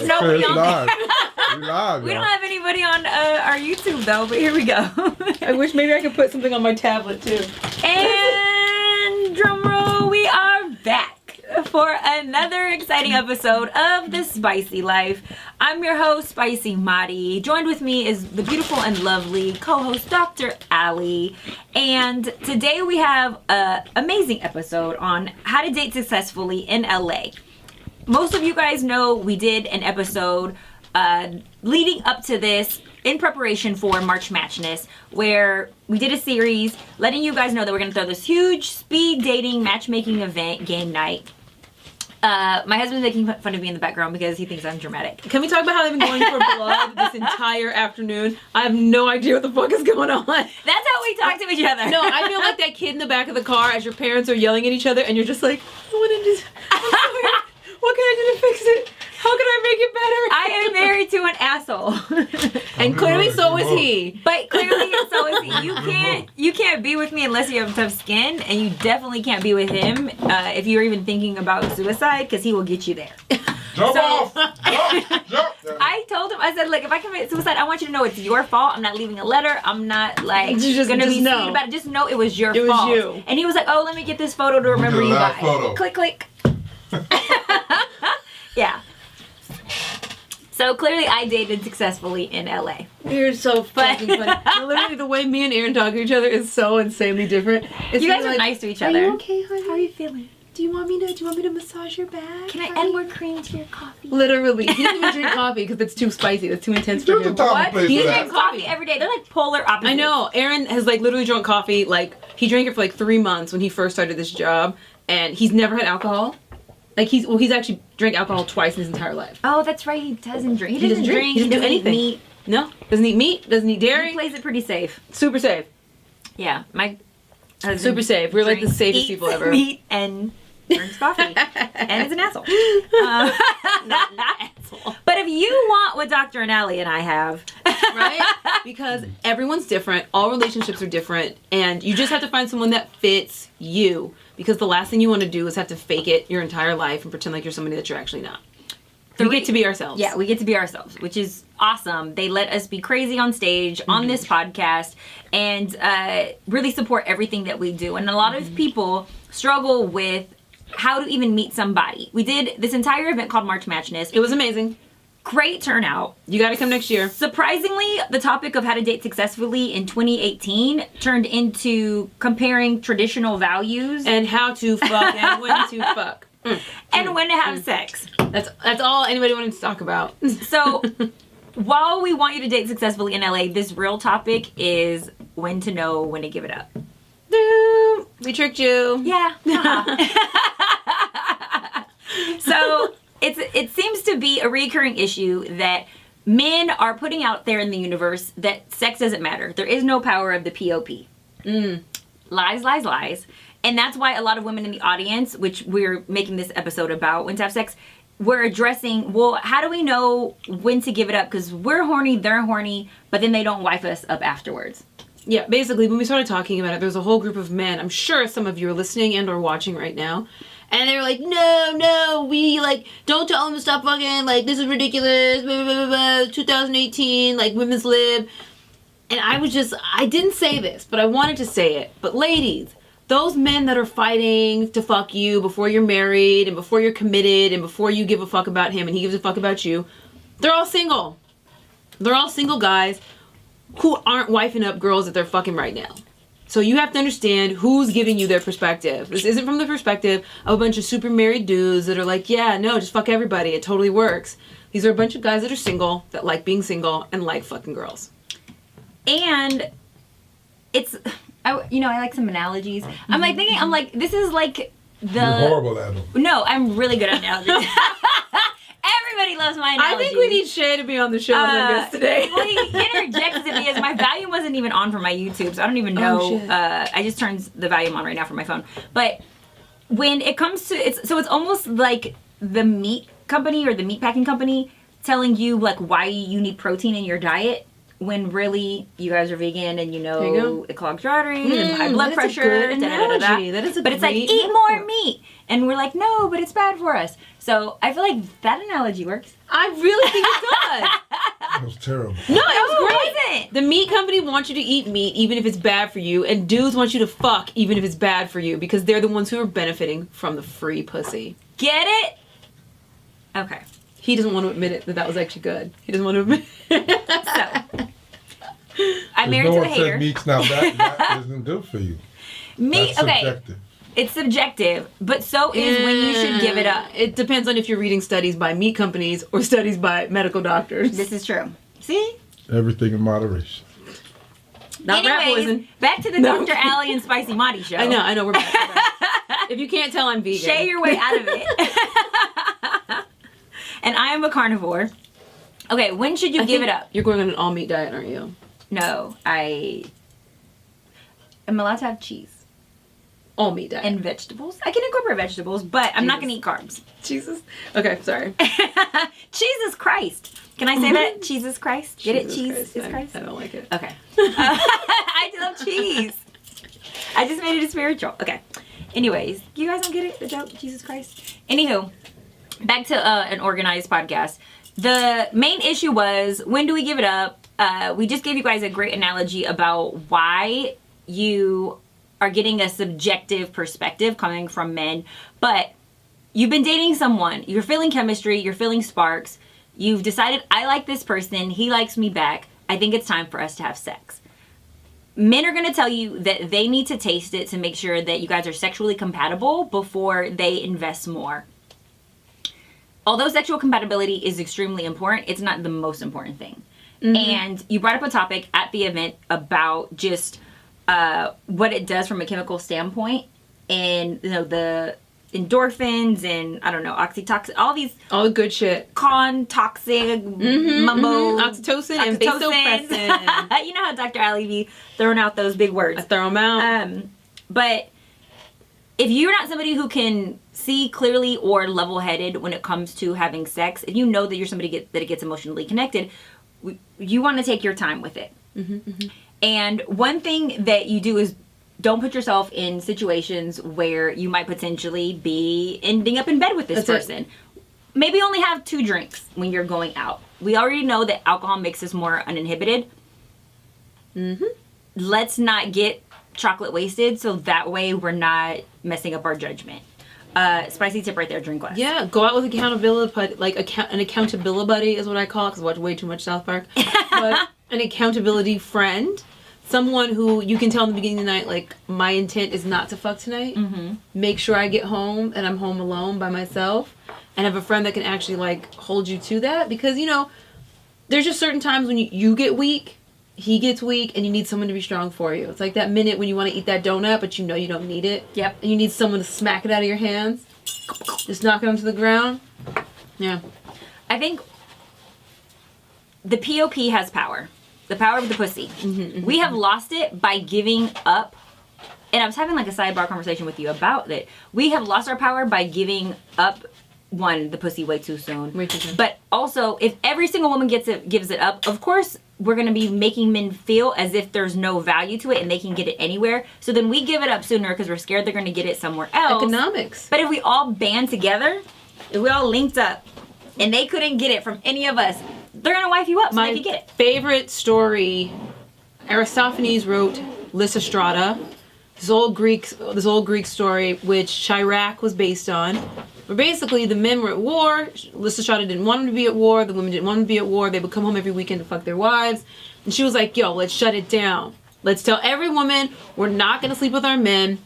There's nobody on there. Live, we don't have anybody on our YouTube though, but here we go. I wish maybe I could put something on my tablet too. And drumroll, we are back for another exciting episode of The Spicy Life. I'm your host, Spicy Madi. Joined with me is the beautiful and lovely co-host, Dr. Ali. And today we have an amazing episode on how to date successfully in LA. Most of you guys know we did an episode leading up to this in preparation for March Madness, where we did a series letting you guys know that we're going to throw this huge speed dating matchmaking event game night. My husband's making fun of me in the background because he thinks I'm dramatic. Can we talk about how they've been going for blood this entire afternoon? I have no idea what the fuck is going on. That's how we talk to each other. No, I feel like that kid in the back of the car as your parents are yelling at each other and you're just like, what can I do to fix it? How can I make it better? I am married to an asshole. And clearly so is he. But clearly so is he. You can't be with me unless you have tough skin, and you definitely can't be with him if you're even thinking about suicide, because he will get you there. Jump off! Jump! I told him, I said, look, if I commit suicide, I want you to know it's your fault. I'm not leaving a letter. I'm not like gonna be sweet about it. Just know it was your fault. It was you. And he was like, oh, let me get this photo to remember you by. Photo. Click, click. Yeah. So clearly I dated successfully in LA. You're so fucking funny. Literally the way me and Aaron talk to each other is so insanely different. You guys are nice to each other. Are you okay, honey? How are you feeling? Do you want me to massage your back? Can I add more cream to your coffee? Literally. He doesn't even drink coffee because it's too spicy. That's too intense for him. What? He for drinks coffee every day. They're like polar opposites. I know. Aaron has like literally drunk coffee. Like he drank it for like 3 months when he first started this job, and he's never had alcohol. Like he's actually drank alcohol twice in his entire life. Oh, that's right. He doesn't drink. He doesn't drink. He doesn't do anything. Eat meat. No. Doesn't eat meat. Doesn't eat dairy. He plays it pretty safe. Super safe. Yeah, my husband Super safe. We're like the safest people ever. Meat and drinks coffee, and is an asshole. Not an asshole. But if you want what Dr. and Allie and I have, right? Because everyone's different. All relationships are different, and you just have to find someone that fits you. Because the last thing you want to do is have to fake it your entire life and pretend like you're somebody that you're actually not. We get to be ourselves. Yeah, we get to be ourselves, which is awesome. They let us be crazy on stage, on this podcast, and really support everything that we do. And a lot of people struggle with how to even meet somebody. We did this entire event called March Madness. It was amazing. Great turnout. You got to come next year. Surprisingly, the topic of how to date successfully in 2018 turned into comparing traditional values. And how to fuck and when to fuck. And when to have sex. That's all anybody wanted to talk about. So, while we want you to date successfully in LA, this real topic is when to know when to give it up. We tricked you. Yeah. So, it seems to be a recurring issue that men are putting out there in the universe that sex doesn't matter. There is no power of the POP. Lies, lies, lies. And that's why a lot of women in the audience, which we're making this episode about, when to have sex, we're addressing, well, how do we know when to give it up? Because we're horny, they're horny, but then they don't wife us up afterwards. Yeah, basically, when we started talking about it, there's a whole group of men. I'm sure some of you are listening and or watching right now. And they were like, no, we, like, don't tell them to stop fucking, like, this is ridiculous, blah, blah, blah, blah, 2018, like, women's lib. And I didn't say this, but I wanted to say it. But ladies, those men that are fighting to fuck you before you're married and before you're committed and before you give a fuck about him and he gives a fuck about you, they're all single. They're all single guys who aren't wifing up girls that they're fucking right now. So you have to understand who's giving you their perspective. This isn't from the perspective of a bunch of super married dudes that are like, yeah, no, just fuck everybody. It totally works. These are a bunch of guys that are single, that like being single, and like fucking girls. And it's, I like some analogies. I'm like, this is like the... You're horrible at them. No, I'm really good at analogies. Everybody loves my analogies. I think we need Shay to be on the show today. Well, he interjects it because my volume wasn't even on for my YouTube, so I don't even know. Oh, shit. I just turned the volume on right now for my phone. But when it comes to it's almost like the meat company or the meat packing company telling you like why you need protein in your diet when really you guys are vegan and There you go. it clogs your arteries and high blood that is a pressure. good analogy. That is a but it's like, great eat metaphor. more meat. And we're like, no, but it's bad for us. So I feel like that analogy works. I really think it does. That was terrible. No, it was great. It wasn't. The meat company wants you to eat meat even if it's bad for you, and dudes want you to fuck even if it's bad for you because they're the ones who are benefiting from the free pussy. Get it? Okay. He doesn't want to admit it that was actually good. He doesn't want to admit it. So, I'm 'Cause married no to a one hater. said meat's not that isn't good for you. Meat, That's okay. subjective. It's subjective, but so is when you should give it up. It depends on if you're reading studies by meat companies or studies by medical doctors. This is true. See? Everything in moderation. Not rat Anyways, poison. back to the No. Dr. Allie and Spicy Marty show. I know, we're back. If you can't tell, I'm vegan. Shay your way out of it. And I am a carnivore. Okay, when should you I give think it up? You're going on an all meat diet, aren't you? No, I am allowed to have cheese All meat diet. and vegetables. I can incorporate vegetables, but I'm not going Jesus. to eat carbs. Jesus. Okay, sorry. Jesus Christ. Can I say that? Jesus Christ? Get it? Cheese is Christ? I don't like it. Okay. I do love cheese. I just made it a spiritual. Okay. Anyways, you guys don't get it? The joke? Jesus Christ? Anywho, back to an organized podcast. The main issue was, when do we give it up? We just gave you guys a great analogy about why you are getting a subjective perspective coming from men. But you've been dating someone. You're feeling chemistry. You're feeling sparks. You've decided, I like this person. He likes me back. I think it's time for us to have sex. Men are going to tell you that they need to taste it to make sure that you guys are sexually compatible before they invest more. Although sexual compatibility is extremely important, it's not the most important thing. Mm-hmm. And you brought up a topic at the event about just what it does from a chemical standpoint, and the endorphins and oxytocin, all the good shit. toxic mumbo, Oxytocin and vasopressin. You know how Dr. Allie be throwing out those big words. I throw them out. But if you're not somebody who can see clearly or level-headed when it comes to having sex, if you know that you're somebody that gets emotionally connected, you want to take your time with it. And one thing that you do is don't put yourself in situations where you might potentially be ending up in bed with this person. Maybe only have 2 drinks when you're going out. We already know that alcohol makes us more uninhibited. Let's not get chocolate wasted, so that way we're not messing up our judgment. Spicy tip right there, drink less. Yeah, go out with accountability, an accountability buddy is what I call it, because I watch way too much South Park. But an accountability friend. Someone who you can tell in the beginning of the night, like, my intent is not to fuck tonight. Make sure I get home and I'm home alone by myself. And have a friend that can actually, like, hold you to that. Because, there's just certain times when you get weak, he gets weak, and you need someone to be strong for you. It's like that minute when you want to eat that donut, but you know you don't need it. Yep. And you need someone to smack it out of your hands. Just knock it onto the ground. Yeah. I think the POP has power. The power of the pussy. We have lost it by giving up. And I was having like a sidebar conversation with you about that. We have lost our power by giving up, one, the pussy way too soon. Way too soon. But also, if every single woman gives it up, of course we're going to be making men feel as if there's no value to it and they can get it anywhere. So then we give it up sooner because we're scared they're going to get it somewhere else. Economics. But if we all band together, if we all linked up and they couldn't get it from any of us, they're going to wife you up so they can get it. Favorite story, Aristophanes wrote Lysistrata, this old Greek story, which Chirac was based on. Where basically the men were at war. Lysistrata didn't want them to be at war. The women didn't want them to be at war. They would come home every weekend to fuck their wives. And she was like, yo, let's shut it down. Let's tell every woman we're not going to sleep with our men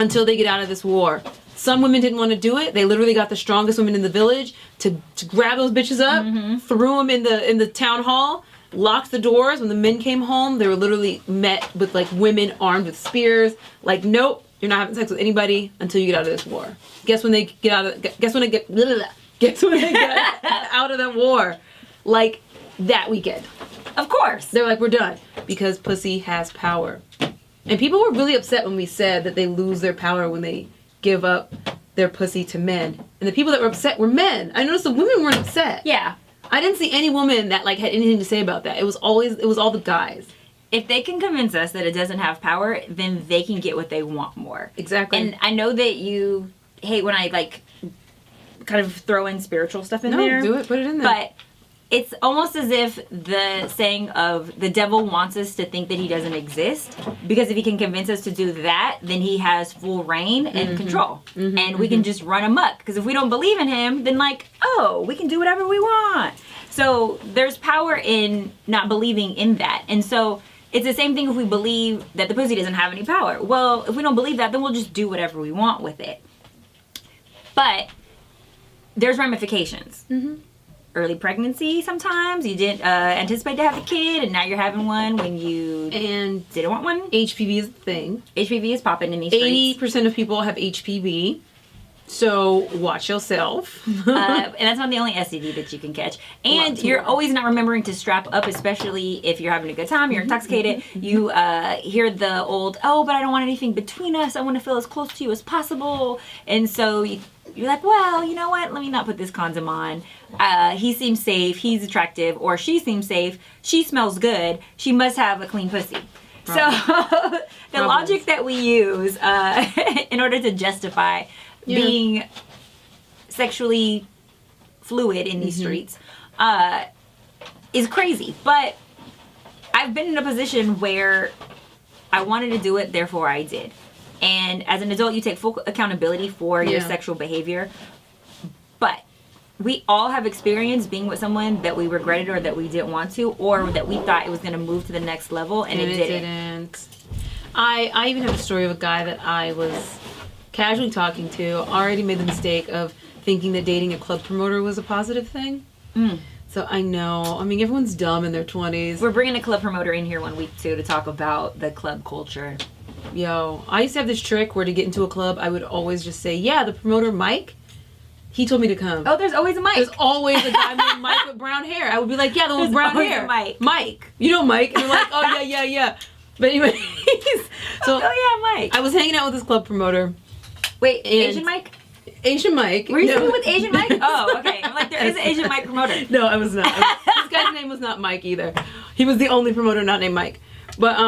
until they get out of this war. Some women didn't want to do it. They literally got the strongest women in the village to grab those bitches up, threw them in the town hall, locked the doors. When the men came home, they were literally met with like women armed with spears. Like, nope, you're not having sex with anybody until you get out of this war. Guess when they get out of that war? Like that weekend. Of course. They're like, we're done because pussy has power. And people were really upset when we said that they lose their power when they give up their pussy to men. And the people that were upset were men. I noticed the women weren't upset. Yeah. I didn't see any woman that like had anything to say about that. It was all the guys. If they can convince us that it doesn't have power, then they can get what they want more. Exactly. And I know that you hate when I like kind of throw in spiritual stuff in there. No, do it. Put it in there. But it's almost as if the saying of the devil wants us to think that he doesn't exist, because if he can convince us to do that, then he has full reign and control. And we can just run amok. Because if we don't believe in him, then like, oh, we can do whatever we want. So there's power in not believing in that. And so it's the same thing if we believe that the pussy doesn't have any power. Well, if we don't believe that, then we'll just do whatever we want with it. But there's ramifications. Early pregnancy sometimes. You didn't anticipate to have a kid, and now you're having one when you didn't want one. HPV is a thing. HPV is popping in these streets. 80% of people have HPV. So watch yourself. And that's not the only STD that you can catch. And you're always not remembering to strap up, especially if you're having a good time, you're intoxicated. You hear the old, oh, but I don't want anything between us. I want to feel as close to you as possible. And so you're like, well, you know what? Let me not put this condom on. He seems safe. He's attractive. Or she seems safe. She smells good. She must have a clean pussy. Probably. So the logic that we use in order to justify being sexually fluid in these streets is crazy. But I've been in a position where I wanted to do it, therefore I did. And as an adult, you take full accountability for your sexual behavior. But we all have experienced being with someone that we regretted or that we didn't want to, or that we thought it was going to move to the next level, and it didn't. I even have a story of a guy that I was casually talking to, already made the mistake of thinking that dating a club promoter was a positive thing. So I know. I mean, everyone's dumb in their 20s. We're bringing a club promoter in here one week, too, to talk about the club culture. Yo, I used to have this trick where to get into a club, I would always just say, yeah, the promoter, Mike, he told me to come. Oh, there's always a Mike. There's always a guy named Mike with brown hair. I would be like, yeah, the one with brown hair. Mike. You know Mike. And they're like, oh, yeah. But anyways. So, oh, yeah, Mike. I was hanging out with this club promoter. Wait, Asian Mike? Asian Mike. Were you speaking with Asian Mike? Oh, okay. I'm like, there is an Asian Mike promoter. No, I was not. This guy's name was not Mike either. He was the only promoter not named Mike. But,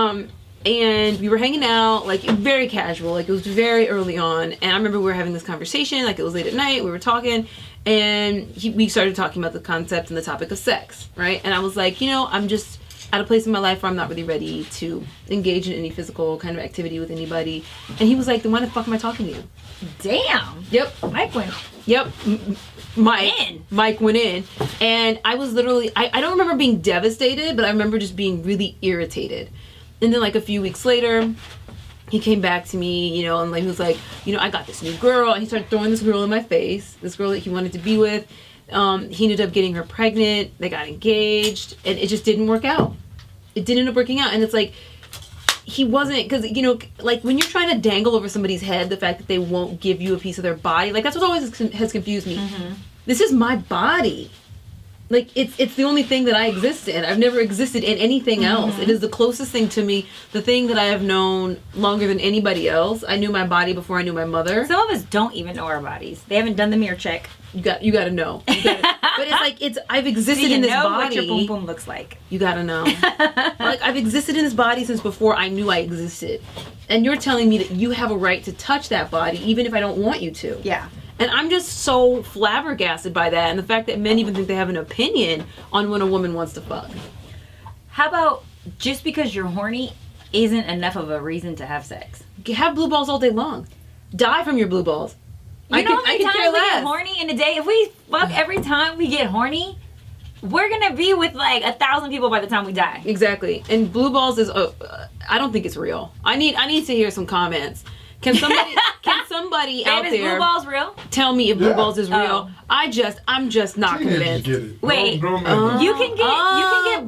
and we were hanging out, like, very casual. Like, it was very early on. And I remember we were having this conversation. Like, it was late at night. We were talking. And we started talking about the concept and the topic of sex, right? And I was like, you know, I'm just at a place in my life where I'm not really ready to engage in any physical kind of activity with anybody. And he was like, then why the fuck am I talking to you? Damn. Yep. Mike went. Yep. Mike went in. And I was literally, I don't remember being devastated, but I remember just being really irritated. And then like a few weeks later, he came back to me, you know, and like he was like, you know, I got this new girl. And he started throwing this girl in my face, this girl that he wanted to be with. He ended up getting her pregnant. They got engaged. And it just didn't work out. It didn't end up working out. And it's like, he wasn't, because, you know, like when you're trying to dangle over somebody's head the fact that they won't give you a piece of their body, like that's what always has confused me. This is my body. Like, it's the only thing that I exist in. I've never existed in anything else. It is the closest thing to me, the thing that I have known longer than anybody else. I knew my body before I knew my mother. Some of us don't even know our bodies. They haven't done the mirror check. You got to know. But it's like, I've existed in this body. What your boom boom looks like. You got to know. Like, I've existed in this body since before I knew I existed. And you're telling me that you have a right to touch that body, even if I don't want you to. Yeah. And I'm just so flabbergasted by that, and the fact that men even think they have an opinion on when a woman wants to fuck. How about just because you're horny isn't enough of a reason to have sex? Have blue balls all day long. Die from your blue balls. You know how many times we get horny in a day? If we fuck every time we get horny, we're gonna be with like 1,000 people by the time we die. Exactly. And blue balls is, I don't think it's real. I need to hear some comments. Can somebody out there, blue balls real? Tell me if blue balls is real. I'm just not convinced. Wait, you can get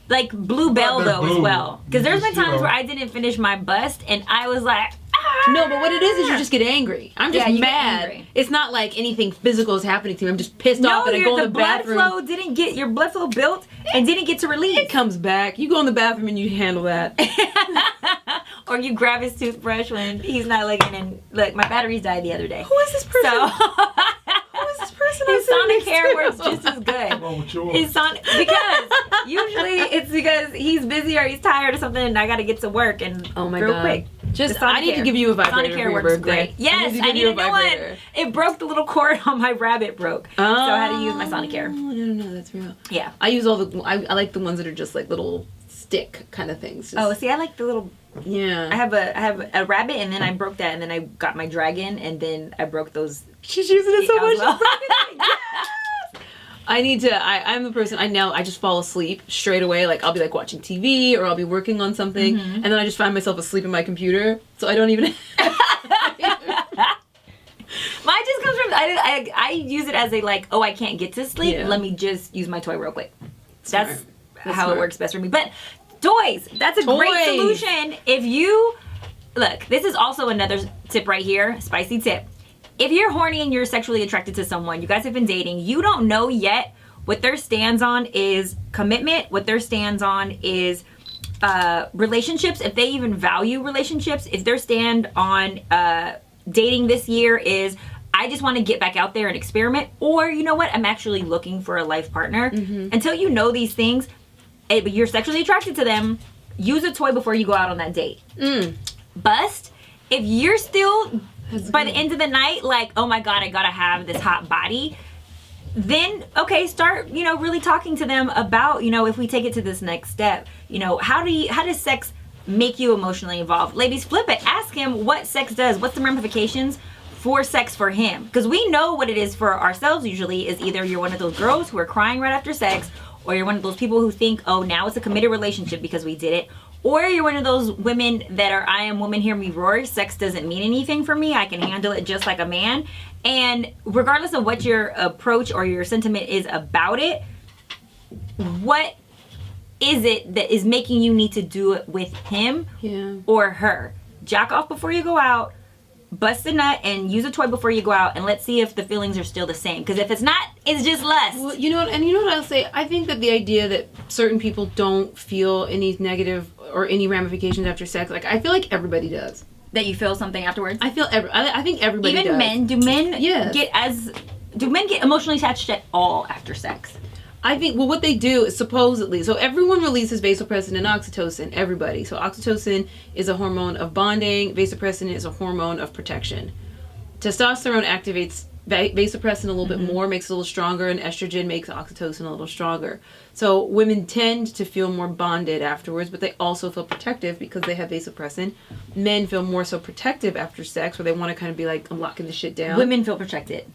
like blue bell though as well. Because there's been times where I didn't finish my bust and I was like, ah! No, but what it is you just get angry. I'm just mad. It's not like anything physical is happening to me. I'm just pissed off that I go in the bathroom. Your blood flow built and didn't get to release. It comes back. You go in the bathroom and you handle that. Or you grab his toothbrush when he's not looking and look, my batteries died the other day. Who is this person? So who is this person? His Sonicare works just as good. What's wrong with yours? His because usually it's because he's busy or he's tired or something, and I got to get to work and Oh my real God. quick. Just The I need to give you a vibrator for Sonicare your works birthday. great. Yes, I need a new one. It broke the little cord on my rabbit broke, so I had to use my Sonicare. Oh, no, that's real. Yeah. I use I like the ones that are just like little stick kind of things. Just, Oh, see, I like the little. yeah. I have a rabbit, and then I broke that, and then I got my dragon, and then I broke those. She's using it so as much. well. I need to. I'm the person. I just fall asleep straight away. Like I'll be like watching TV or I'll be working on something, and then I just find myself asleep in my computer. So I don't even. Mine just comes from I use it as a like, oh, I can't get to sleep. Yeah. Let me just use my toy real quick. Smart. That's That's how smart. it works best for me. But toys, that's a great Toys. solution. If you look, this is also another tip right here, spicy tip. If you're horny and you're sexually attracted to someone, you guys have been dating, you don't know yet what their stands on is commitment, what their stands on is relationships, if they even value relationships, if their stand on dating this year is I just want to get back out there and experiment, or you know what, I'm actually looking for a life partner. Until you know these things, but you're sexually attracted to them, use a toy before you go out on that date. Bust, if you're still by the end of the night like, oh my God, I gotta have this hot body, then okay, start really talking to them about if we take it to this next step, how does sex make you emotionally involved? Ladies, flip it, ask him what sex does, what's the ramifications for sex for him, because we know what it is for ourselves. Usually is either you're one of those girls who are crying right after sex, or you're one of those people who think, oh, now it's a committed relationship because we did it, or you're one of those women that are, I am woman, hear me roar, sex doesn't mean anything for me, I can handle it just like a man. And regardless of what your approach or your sentiment is about it, what is it that is making you need to do it with him or her? Jack off before you go out, bust a nut, and use a toy before you go out, and let's see if the feelings are still the same. Because if it's not, it's just lust. Well, you know what I'll say? I think that the idea that certain people don't feel any negative or any ramifications after sex, like I feel like everybody does. That you feel something afterwards? I think everybody Even does. men, do men Yes. do men get emotionally attached at all after sex? I think, well, what they do is supposedly, so everyone releases vasopressin and oxytocin, everybody. So oxytocin is a hormone of bonding, vasopressin is a hormone of protection. Testosterone activates vasopressin a little bit more, makes it a little stronger, and estrogen makes oxytocin a little stronger. So women tend to feel more bonded afterwards, but they also feel protective because they have vasopressin. Men feel more so protective after sex, where they want to kind of be like, I'm locking this shit down. Women feel protected.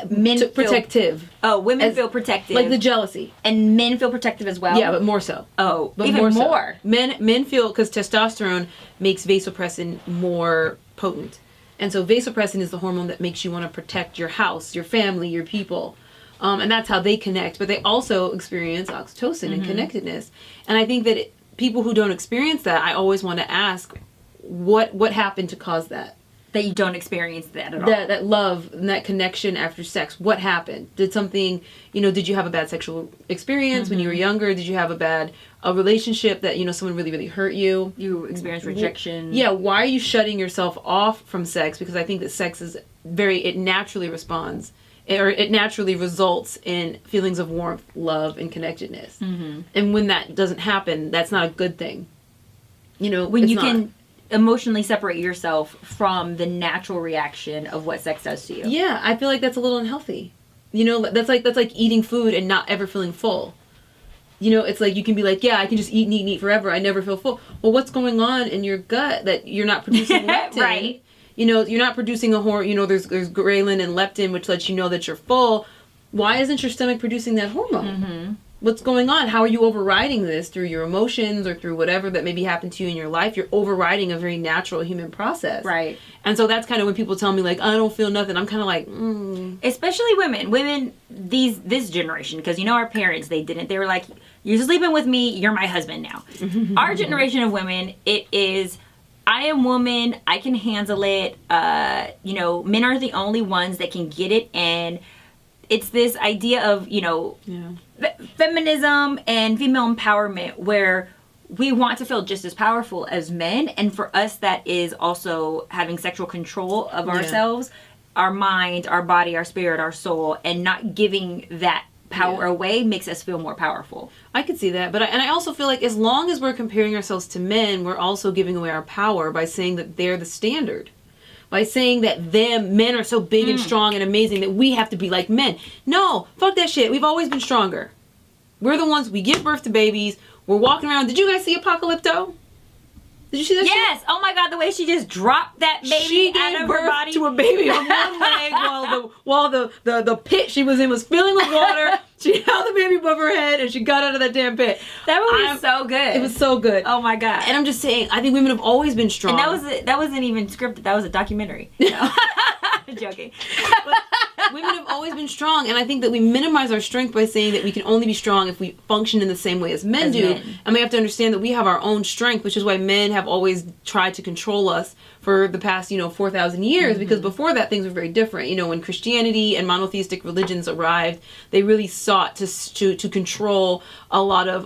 Men feel protective. Women feel protective. Like the jealousy. And men feel protective as well? Yeah, but more so. Oh, But even so. more. Men feel, because testosterone makes vasopressin more potent. And so vasopressin is the hormone that makes you want to protect your house, your family, your people. And that's how they connect. But they also experience oxytocin and connectedness. And I think that people who don't experience that, I always want to ask, what happened to cause that? That you don't experience that at all. That love and that connection after sex. What happened? Did something, did you have a bad sexual experience when you were younger? Did you have a relationship that, someone really, really hurt you? You experienced rejection. Yeah, why are you shutting yourself off from sex? Because I think that sex is it naturally responds, or it naturally results in feelings of warmth, love, and connectedness. And when that doesn't happen, that's not a good thing. When you can emotionally separate yourself from the natural reaction of what sex does to you. Yeah, I feel like that's a little unhealthy. That's like eating food and not ever feeling full. It's like you can be like, yeah, I can just eat and eat and eat forever. I never feel full. Well, what's going on in your gut that you're not producing leptin? Right. You're not producing a hormone. There's ghrelin and leptin, which lets you know that you're full. Why isn't your stomach producing that hormone? What's going on? How are you overriding this through your emotions or through whatever that maybe happened to you in your life? You're overriding a very natural human process. Right. And so that's kind of when people tell me, like, I don't feel nothing. I'm kind of like, Especially women. Women, this generation, because our parents, they didn't. They were like, you're sleeping with me, you're my husband now. Our generation of women, it is, I am woman, I can handle it. Men are the only ones that can get it, and it's this idea of, feminism and female empowerment where we want to feel just as powerful as men, and for us that is also having sexual control of ourselves our mind, our body, our spirit, our soul, and not giving that power away makes us feel more powerful. I could see that, but I also feel like as long as we're comparing ourselves to men, we're also giving away our power by saying that they're the standard. By saying that men are so big and strong and amazing that we have to be like men. No, fuck that shit. We've always been stronger. We're the ones, we give birth to babies. We're walking around. Did you guys see Apocalypto? Did you see that Yes. shit? Oh my God, the way she just dropped that baby out of her body. To a baby on one leg while the pit she was in was filling with water. She held the baby above her head and she got out of that damn pit. That movie was so good. It was so good. Oh my God. And I'm just saying, I think women have always been strong. And that wasn't even scripted. That was a documentary. No. I'm joking. But women have always been strong, and I think that we minimize our strength by saying that we can only be strong if we function in the same way as men do. And we have to understand that we have our own strength, which is why men have always tried to control us for the past, 4,000 years, because before that things were very different. When Christianity and monotheistic religions arrived, they really sought to control a lot of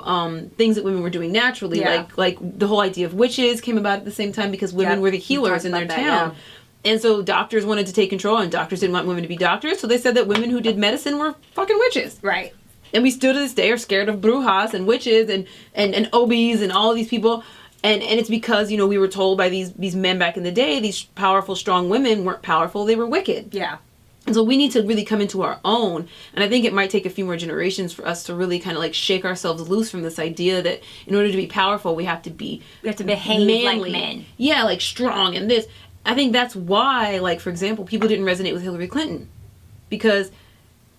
things that women were doing naturally, like the whole idea of witches came about at the same time because women were the healers in their town. Yeah. And so doctors wanted to take control, and doctors didn't want women to be doctors, so they said that women who did medicine were fucking witches. Right. And we still to this day are scared of brujas and witches and obis and all of these people. And it's because, we were told by these men back in the day, these powerful, strong women weren't powerful, they were wicked. Yeah. And so we need to really come into our own. And I think it might take a few more generations for us to really kind of like shake ourselves loose from this idea that in order to be powerful, we have to behave manly. Like men. Yeah, like strong and this. I think that's why, like, for example, people didn't resonate with Hillary Clinton. Because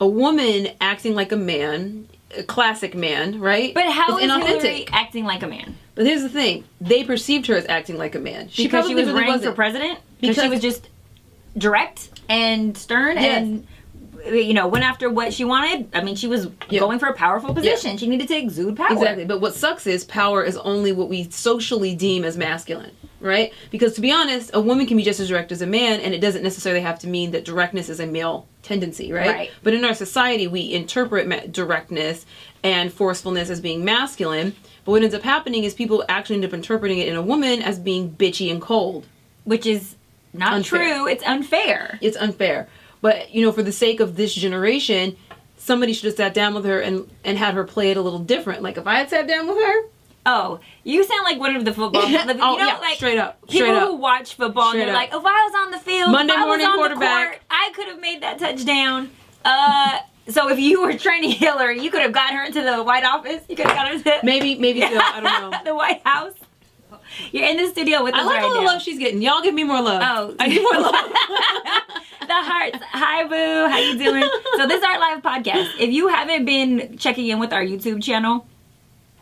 a woman acting like a man, a classic man, right? But how is Hillary acting like a man? But here's the thing. They perceived her as acting like a man. Because she was running for president? Because she was just direct and stern and, went after what she wanted. I mean, she was going for a powerful position. Yeah. She needed to exude power. Exactly. But what sucks is power is only what we socially deem as masculine. Right? Because to be honest, a woman can be just as direct as a man, and it doesn't necessarily have to mean that directness is a male tendency, right? But in our society, we interpret directness and forcefulness as being masculine. But what ends up happening is people actually end up interpreting it in a woman as being bitchy and cold. Which is not true. It's unfair. It's unfair. But, for the sake of this generation, somebody should have sat down with her and had her play it a little different. Like, if I had sat down with her... Oh, you sound like one of the football. Like straight up. People who watch football, and they're like, if I was on the field, Monday if I morning was on quarterback, the court, I could have made that touchdown. So if you were training Hillary, you could have got her into the White Office. You could have got her to maybe so. I don't know. The White House. You're in the studio with us right now. I like all the love she's getting. Y'all give me more love. Oh, I need more love. The hearts. Hi, boo. How you doing? So this is our live podcast. If you haven't been checking in with our YouTube channel,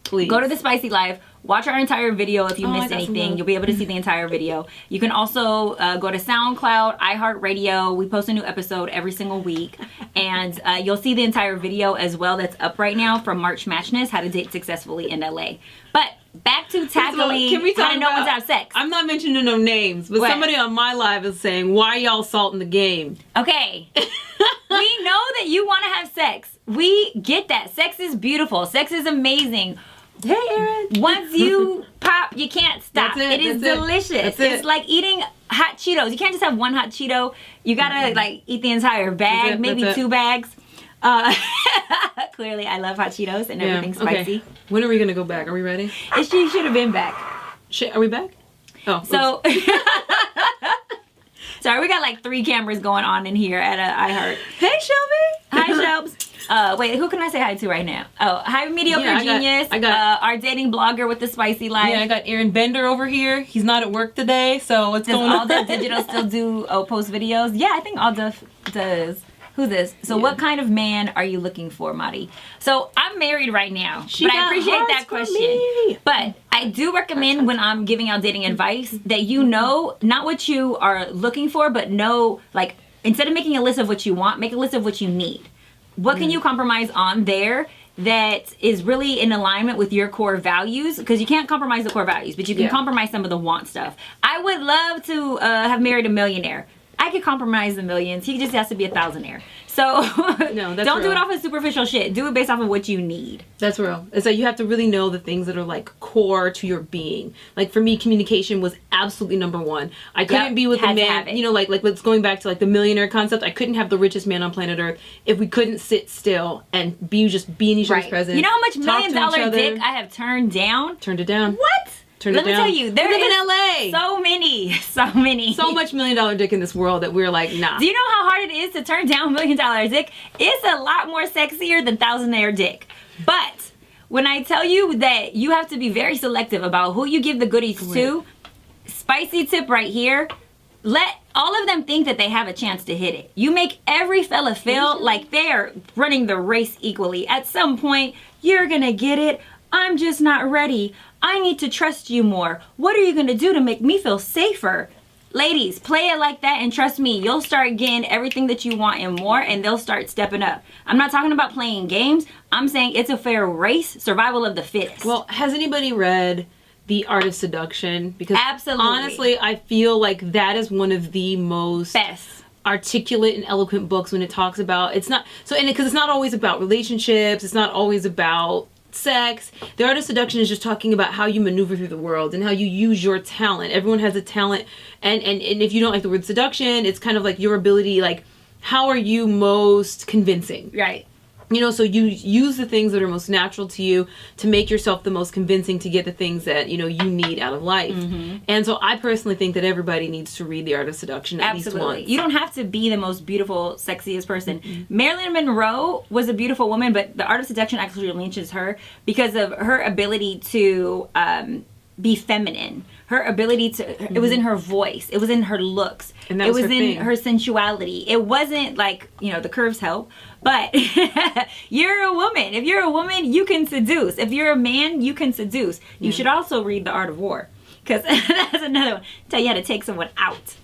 please go to the Spicy Life. Watch our entire video if you missed anything. You'll be able to see the entire video. You can also go to SoundCloud, iHeartRadio. We post a new episode every single week. And you'll see the entire video as well that's up right now from March Madness, How to Date Successfully in LA. But back to tackling how to know when to have sex. I'm not mentioning no names, but somebody on my live is saying, why y'all salting the game? Okay. We know that you want to have sex. We get that. Sex is beautiful. Sex is amazing. Hey, Aaron. Once you pop, you can't stop. It is delicious. It's like eating hot Cheetos. You can't just have one hot Cheeto. You gotta eat the entire bag, maybe 2 bags. Clearly, I love hot Cheetos and everything spicy. Okay. When are we gonna go back? Are we ready? She should have been back. Are we back? Oh, so. Sorry, we got like 3 cameras going on in here at iHeart. Hey, Shelby. Hi, Shelbs. Wait, who can I say hi to right now? Oh, hi, Mediocre Genius. I got our dating blogger with the spicy life. Yeah, I got Aaron Bender over here. He's not at work today, so what's going on? Does Alda Digital still do post videos? Yeah, I think Alda does. Who's this? So what kind of man are you looking for, Madi? So I'm married right now, but I appreciate that question. But I do recommend when I'm giving out dating advice that not what you are looking for, but instead of making a list of what you want, make a list of what you need. What can you compromise on there that is really in alignment with your core values? Because you can't compromise the core values, but you can compromise some of the want stuff. I would love to have married a millionaire. I could compromise the millions. He just has to be a thousandaire. So No, that's don't do real. it off of superficial shit. Do it based off of what you need. That's real. It's like you have to really know the things that are like core to your being. Like for me, communication was absolutely number one. I couldn't be with a had to have man, it. you know, like let's going back to like the millionaire concept. I couldn't have the richest man on planet Earth if we couldn't sit still and be in each other's presence. You know how much talk $1 to each million other. dick I have turned down? Turned it down. What? Turned Let it me down. tell you, there we live is in LA. so many. So much $1 million dick in this world that we're like, nah. Do you know how hard it is to turn down $1 million dick? It's a lot more sexier than thousandaire dick. But when I tell you that you have to be very selective about who you give the goodies to, spicy tip right here, let all of them think that they have a chance to hit it. You make every fella feel like they're running the race equally. At some point, you're gonna get it. I'm just not ready. I need to trust you more. What are you gonna do to make me feel safer? Ladies, play it like that and trust me, you'll start getting everything that you want and more, and they'll start stepping up. I'm not talking about playing games. I'm saying it's a fair race, survival of the fittest. Well, has anybody read The Art of Seduction? Because Absolutely. honestly, I feel like that is one of the most best. articulate and eloquent books when it talks about, it's not, so, and because it's not always about relationships, it's not always about sex. The Art of Seduction is just talking about how you maneuver through the world and how you use your talent. Everyone has a talent, and if you don't like the word seduction, it's kind of like your ability, like how are you most convincing? Right. You know, so you use the things that are most natural to you to make yourself the most convincing to get the things that, you know, you need out of life. And so I personally think that everybody needs to read The Art of Seduction at least once. You don't have to be the most beautiful, sexiest person. Marilyn Monroe was a beautiful woman, but The Art of Seduction actually lynches her because of her ability to be feminine. Her ability to, it was in her voice. It was in her looks. And that it was was her in thing. her sensuality. It wasn't like, you know, the curves help, but you're a woman. If you're a woman, you can seduce. If you're a man, you can seduce. You should also read The Art of War. Because that's another one. Tell you how to take someone out.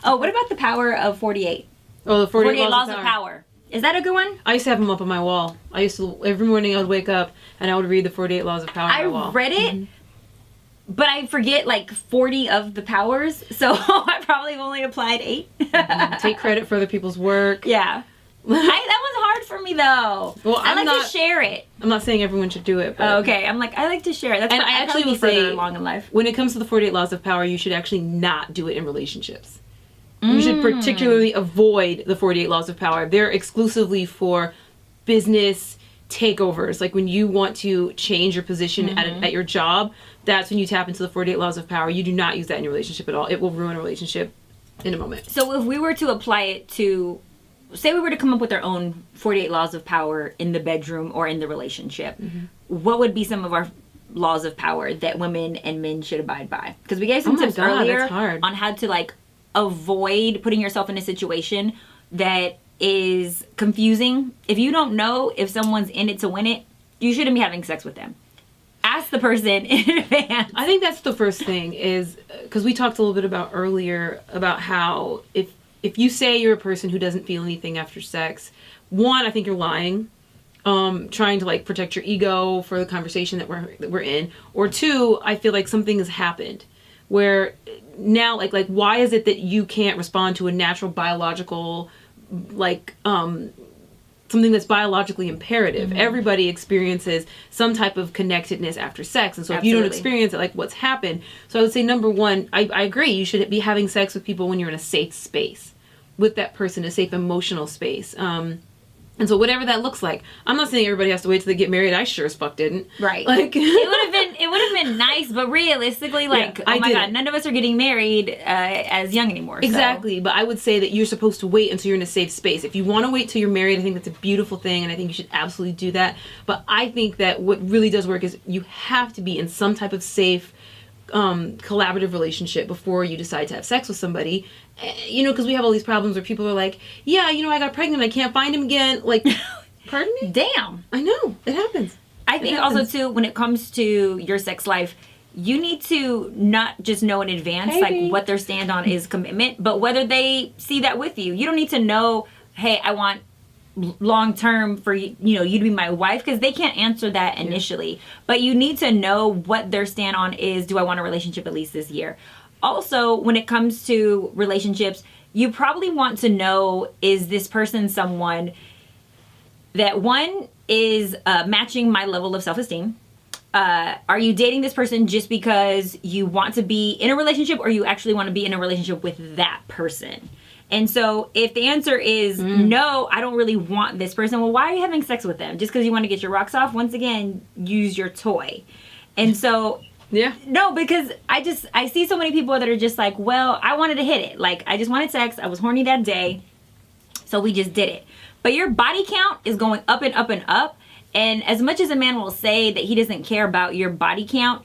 Oh, what about The Power of 48? Oh, the 48 Laws of Power. Is that a good one? I used to have them up on my wall. I used to, every morning I would wake up and I would read the 48 Laws of Power on my wall. I read it, but I forget like 40 of the powers, so I probably only applied 8. Take credit for other people's work. Yeah. That one's hard for me though. Well, I like not- to share it. I'm not saying everyone should do it, but Oh, okay, I'm like, I like to share it. That's And why I I'd actually probably will be further say- along in life. when it comes to the 48 Laws of Power, you should actually not do it in relationships. You should particularly avoid the 48 Laws of Power. They're exclusively for business takeovers. Like when you want to change your position at your job, that's when you tap into the 48 Laws of Power. You do not use that in your relationship at all. It will ruin a relationship in a moment. So if we were to apply it to, say we were to come up with our own 48 Laws of Power in the bedroom or in the relationship, what would be some of our laws of power that women and men should abide by? Because we gave some Oh my tips God, earlier that's hard. on how to like avoid putting yourself in a situation that is confusing. If you don't know if someone's in it to win it, you shouldn't be having sex with them. Ask the person in advance. I think that's the first thing is, because we talked a little bit about earlier about how if you say you're a person who doesn't feel anything after sex, one, I think you're lying, trying to like protect your ego for the conversation that we're in, or two, I feel like something has happened where now like why is it that you can't respond to a natural biological like something that's biologically imperative? Everybody experiences some type of connectedness after sex, and so if you don't Absolutely. experience it, like what's happened? So I would say number one, I agree, you should be having sex with people when you're in a safe space with that person, a safe emotional space. And so whatever that looks like, I'm not saying everybody has to wait till they get married. I sure as fuck didn't. Right. Like it would have been nice, but realistically, like, Yeah, oh I my didn't. God, none of us are getting married as young anymore. so- Exactly, but I would say that you're supposed to wait until you're in a safe space. If you want to wait till you're married, I think that's a beautiful thing, and I think you should absolutely do that. But I think that what really does work is you have to be in some type of safe, collaborative relationship before you decide to have sex with somebody. You know, because we have all these problems where people are like, yeah, you know, I got pregnant, I can't find him again. Like, pardon me? Damn. I know, it happens. I think It also happens. too, when it comes to your sex life, you need to not just know in advance Maybe. like what their stand on is commitment, but whether they see that with you. You don't need to know, hey, I want long term for you to be my wife, because they can't answer that initially. But you need to know what their stand on is. Do I want a relationship at least this year? Also, when it comes to relationships, you probably want to know, is this person someone that, one, is matching my level of self-esteem? Are you dating this person just because you want to be in a relationship, or you actually want to be in a relationship with that person? And so if the answer is no, I don't really want this person, well, why are you having sex with them? Just because you want to get your rocks off? Once again, use your toy. And so... Yeah. No, because I see so many people that are just like, well, I wanted to hit it. Like, I just wanted sex. I was horny that day. So we just did it. But your body count is going up and up and up. And as much as a man will say that he doesn't care about your body count,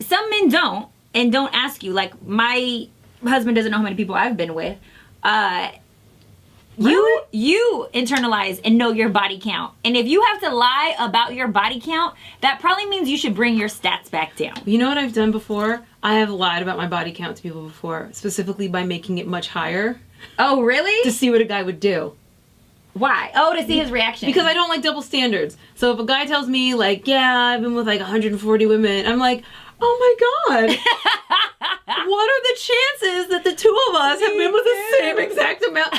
some men don't, and don't ask you. Like, my husband doesn't know how many people I've been with. Really? You internalize and know your body count. And if you have to lie about your body count, that probably means you should bring your stats back down. You know what I've done before? I have lied about my body count to people before, specifically by making it much higher. Oh, really? To see what a guy would do. Why? Oh, to see his reaction. Because I don't like double standards. So if a guy tells me, like, yeah, I've been with like 140 women, I'm like, oh my God. What are the chances that the two of us have been with the same exact amount?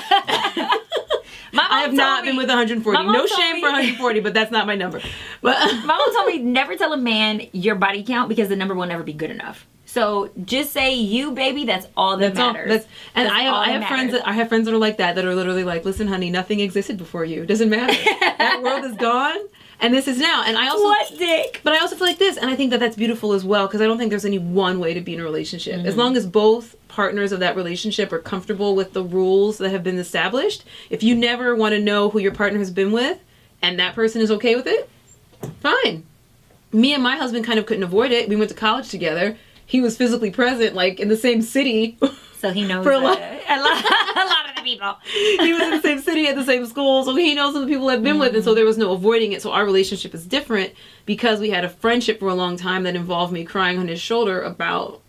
I have not been with 140. No shame for 140, but that's not my number. But my mom told me never tell a man your body count, because the number will never be good enough. So just say you, baby. That's all that matters. I have friends that are like that are literally like, listen, honey, nothing existed before you. It doesn't matter. That world is gone, and this is now. And I also what dick. But I also feel like this, and I think that that's beautiful as well, because I don't think there's any one way to be in a relationship. As long as both partners of that relationship are comfortable with the rules that have been established. If you never want to know who your partner has been with, and that person is okay with it, fine. Me and my husband kind of couldn't avoid it. We went to college together. He was physically present, like, in the same city. So he knows for a lot of the people. He was in the same city at the same school, so he knows some of the people I've been with, and so there was no avoiding it. So our relationship is different because we had a friendship for a long time that involved me crying on his shoulder about,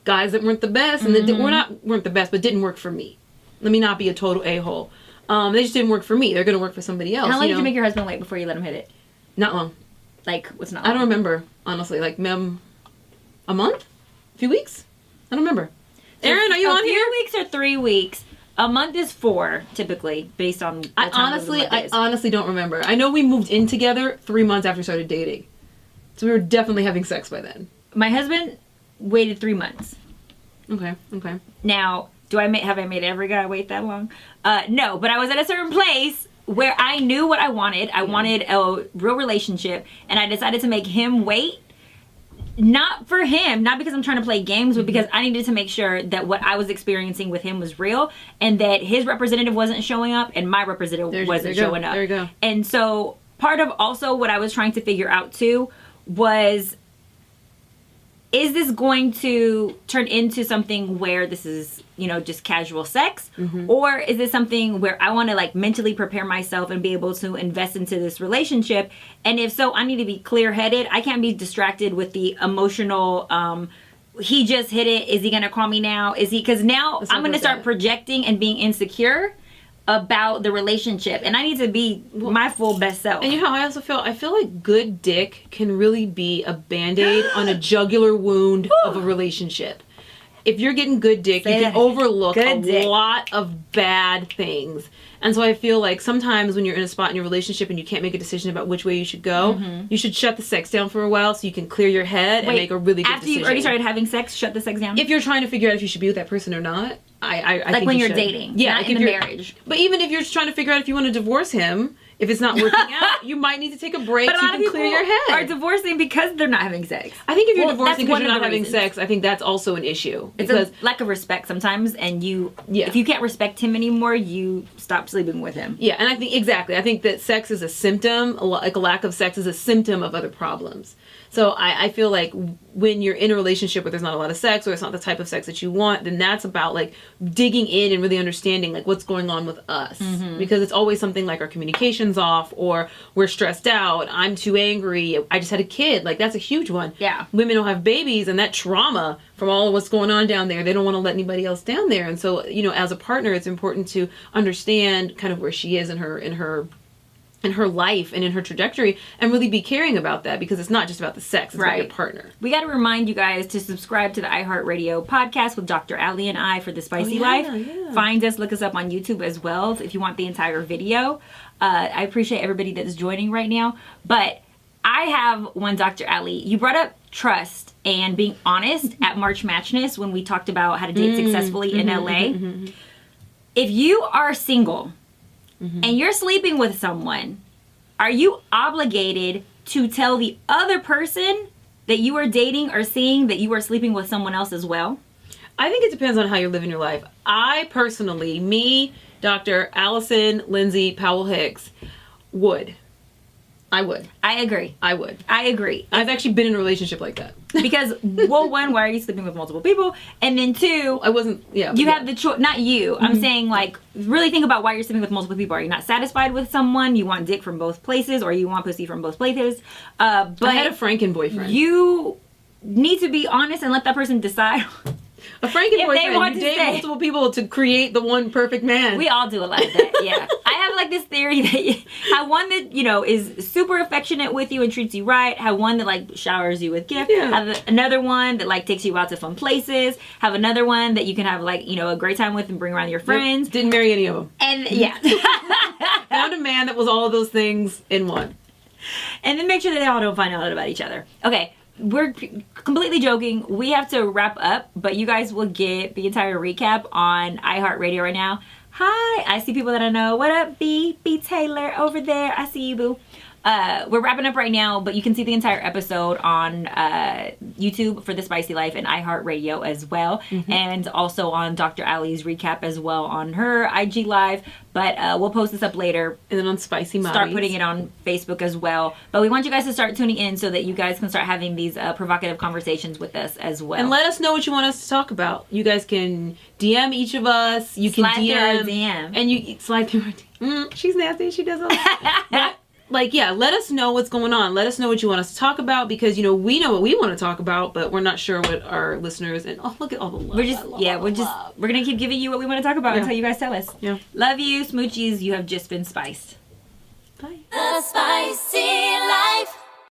guys that weren't the best, and that weren't the best, but didn't work for me. Let me not be a total a-hole. They just didn't work for me. They're going to work for somebody else. How long did you make your husband wait before you let him hit it? Not long. Like, what's not long? I don't remember, honestly. Like, a month? A few weeks? I don't remember. Aaron, are you on here? 2 weeks or 3 weeks. A month is 4, typically, based on the time I honestly don't remember. I know we moved in together 3 months after we started dating. So we were definitely having sex by then. My husband waited 3 months. Okay. Now, have I made every guy wait that long? No, but I was at a certain place where I knew what I wanted. I wanted a real relationship, and I decided to make him wait. Not for him, not because I'm trying to play games, but because I needed to make sure that what I was experiencing with him was real, and that his representative wasn't showing up and my representative wasn't showing up. There you go. And so part of also what I was trying to figure out too was, is this going to turn into something where this is, just casual sex? Or is this something where I want to like mentally prepare myself and be able to invest into this relationship? And if so, I need to be clear-headed. I can't be distracted with the emotional, he just hit it. Is he going to call me now? Because now I'm going to start projecting and being insecure about the relationship, and I need to be my full best self. And you know how I also feel? I feel like good dick can really be a band-aid on a jugular wound of a relationship. If you're getting good dick, you can overlook a lot of bad things. And so I feel like sometimes when you're in a spot in your relationship and you can't make a decision about which way you should go, you should shut the sex down for a while so you can clear your head and make a really good decision. After you've already started having sex, shut the sex down? If you're trying to figure out if you should be with that person or not, I like think when you're dating, yeah, not in the marriage. But even if you're just trying to figure out if you want to divorce him, if it's not working out, you might need to take a break so you can clear your head. Are divorcing because they're not having sex. I think if you're divorcing because you're not having sex, I think that's also an issue. It's a lack of respect sometimes, and if you can't respect him anymore, you stop sleeping with him. Yeah, and I think that sex is a symptom, like a lack of sex is a symptom of other problems. So I feel like when you're in a relationship where there's not a lot of sex, or it's not the type of sex that you want, then that's about like digging in and really understanding like what's going on with us. Because it's always something like our communication's off, or we're stressed out, I'm too angry, I just had a kid. Like that's a huge one. Yeah. Women don't have babies, and that trauma from all of what's going on down there, they don't want to let anybody else down there. And so, as a partner, it's important to understand kind of where she is in her in her life and in her trajectory, and really be caring about that, because it's not just about the sex, it's about your partner. We got to remind you guys to subscribe to the iHeartRadio podcast with Dr. Allie and I for The Spicy Life. Find us, look us up on YouTube as well if you want the entire video. I appreciate everybody that's joining right now. But I have one, Dr. Allie. You brought up trust and being honest at March Madness when we talked about how to date successfully in LA. If you are single and you're sleeping with someone, are you obligated to tell the other person that you are dating or seeing that you are sleeping with someone else as well? I think it depends on how you're living your life. I personally, me, Dr. Allison Lindsay Powell Hicks, would. I would. I agree. I would. I agree. I've actually been in a relationship like that. Because, well, one, why are you sleeping with multiple people? And then two, I wasn't, you have the choice, not you. I'm saying, like, really think about why you're sleeping with multiple people. Are you not satisfied with someone? You want dick from both places, or you want pussy from both places? But I had a Franken boyfriend. You need to be honest and let that person decide. A Franken If boyfriend. they want You to date stay. multiple people to create the one perfect man. We all do a lot of that, yeah. I have like this theory that you have one that, you know, is super affectionate with you and treats you right. Have one that like showers you with gifts. Yeah. Have another one that like takes you out to fun places. Have another one that you can have like, you know, a great time with and bring around your friends. Didn't marry any of them. And yeah. Found a man that was all of those things in one. And then make sure that they all don't find out about each other. Okay. We're completely joking. We have to wrap up, but you guys will get the entire recap on iHeartRadio right now. Hi, I see people that I know. What up, B Taylor over there? I see you, boo. We're wrapping up right now, but you can see the entire episode on YouTube for The Spicy Life and iHeartRadio as well, and also on Dr. Allie's recap as well on her IG Live. But we'll post this up later. And then on Spicy Mommies. Start putting it on Facebook as well. But we want you guys to start tuning in so that you guys can start having these provocative conversations with us as well. And let us know what you want us to talk about. You guys can DM each of us. You Slide can through our DM. DM. And you slide through our DM. She's nasty. She does all that. But, like, yeah, let us know what's going on. Let us know what you want us to talk about, because, you know what we want to talk about, but we're not sure what our listeners, and oh, look at all the love. We're going to keep giving you what we want to talk about until you guys tell us. Yeah. Love you, smoochies. You have just been spiced. Bye. The Spice.